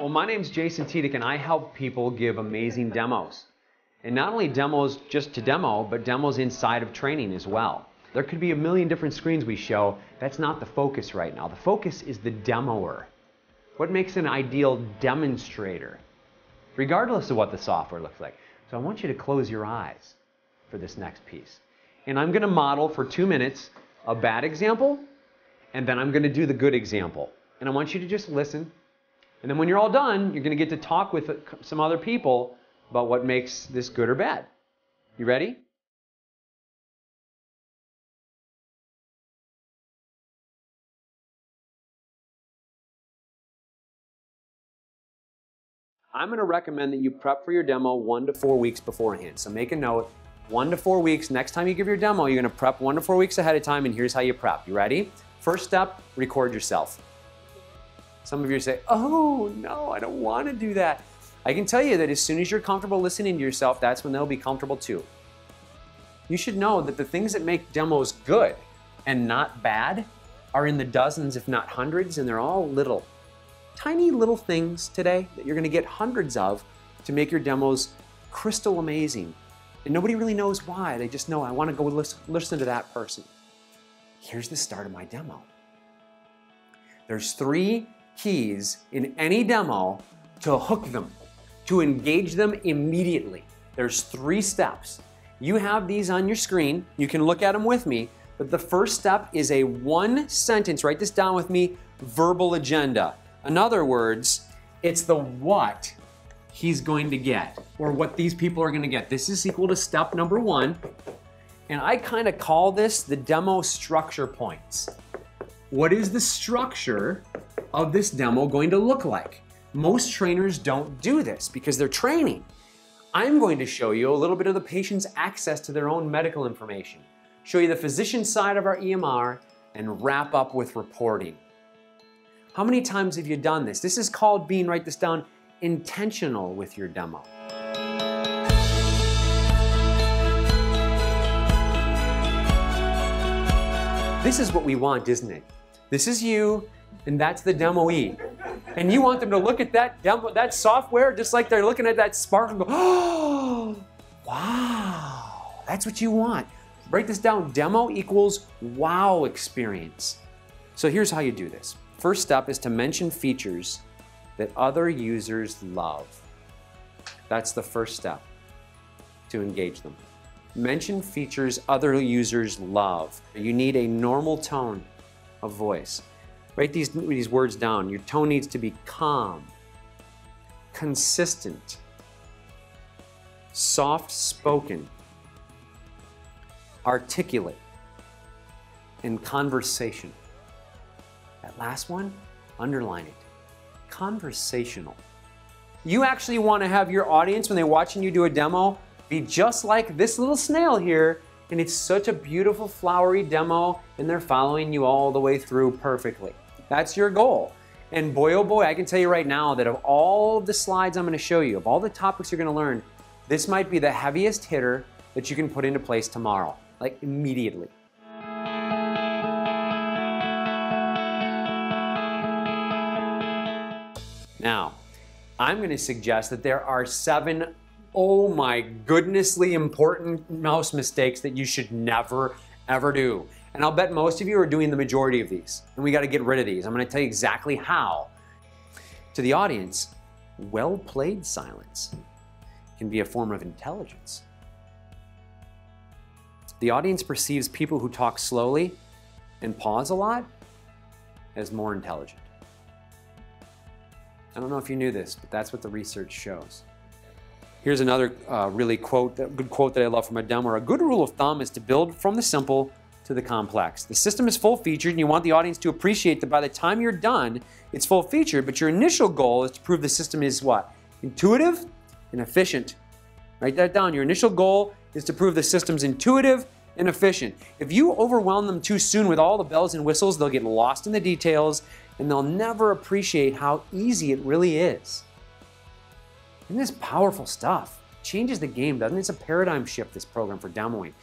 Well, my name's Jason Tiedick, and I help people give amazing demos. And not only demos just to demo, but demos inside of training as well. There could be a million different screens we show. That's not the focus right now. The focus is the demoer. What makes an ideal demonstrator, regardless of what the software looks like. So I want you to close your eyes for this next piece. And I'm going to model for 2 minutes a bad example, and then I'm going to do the good example. And I want you to just listen. And then when you're all done, you're going to get to talk with some other people about what makes this good or bad. You ready? I'm going to recommend that you prep for your demo 1 to 4 weeks beforehand. So make a note, 1 to 4 weeks. Next time you give your demo, you're going to prep 1 to 4 weeks ahead of time, and here's how you prep. You ready? First step, record yourself. Some of you say, oh no, I don't want to do that. I can tell you that as soon as you're comfortable listening to yourself, that's when they'll be comfortable too. You should know that the things that make demos good and not bad are in the dozens, if not hundreds, and they're all little, tiny little things today that you're going to get hundreds of to make your demos crystal amazing. And nobody really knows why. They just know, I want to go listen to that person. Here's the start of my demo. There's 3 keys in any demo to hook them, to engage them immediately. There's 3 steps. You have these on your screen. You can look at them with me. But the first step is a 1-sentence, write this down with me, verbal agenda. In other words, it's the what he's going to get, or what these people are going to get. This is equal to step number 1. And I kind of call this the demo structure points. What is the structure of this demo going to look like? Most trainers don't do this because they're training. I'm going to show you a little bit of the patient's access to their own medical information, show you the physician side of our EMR, and wrap up with reporting. How many times have you done this? This is called being, write this down, intentional with your demo. This is what we want, isn't it? This is you, and that's the demoee. And you want them to look at that demo, that software, just like they're looking at that Spark and go, oh, wow, that's what you want. Break this down, demo equals wow experience. So here's how you do this. First step is to mention features that other users love. That's the first step to engage them. Mention features other users love. You need a normal tone of voice. Write these words down. Your tone needs to be calm, consistent, soft-spoken, articulate, and conversation. That last one, underline it. Conversational. You actually want to have your audience, when they're watching you do a demo, be just like this little snail here, and it's such a beautiful flowery demo, and they're following you all the way through perfectly. That's your goal. And boy, oh boy, I can tell you right now that of all of the slides I'm going to show you, of all the topics you're going to learn, this might be the heaviest hitter that you can put into place tomorrow, like immediately. Now, I'm going to suggest that there are 7, oh my goodnessly important mouse mistakes that you should never, ever do. And I'll bet most of you are doing the majority of these, and we got to get rid of these. I'm going to tell you exactly how. To the audience, well-played silence can be a form of intelligence. The audience perceives people who talk slowly and pause a lot as more intelligent. I don't know if you knew this, but that's what the research shows. Here's another good quote that I love from a demo. A good rule of thumb is to build from the simple to the complex. The system is full-featured, and you want the audience to appreciate that by the time you're done, it's full-featured, but your initial goal is to prove the system is what? Intuitive and efficient. Write that down. Your initial goal is to prove the system's intuitive and efficient. If you overwhelm them too soon with all the bells and whistles, they'll get lost in the details, and they'll never appreciate how easy it really is. Isn't this powerful stuff? It changes the game, doesn't it? It's a paradigm shift, this program, for demoing.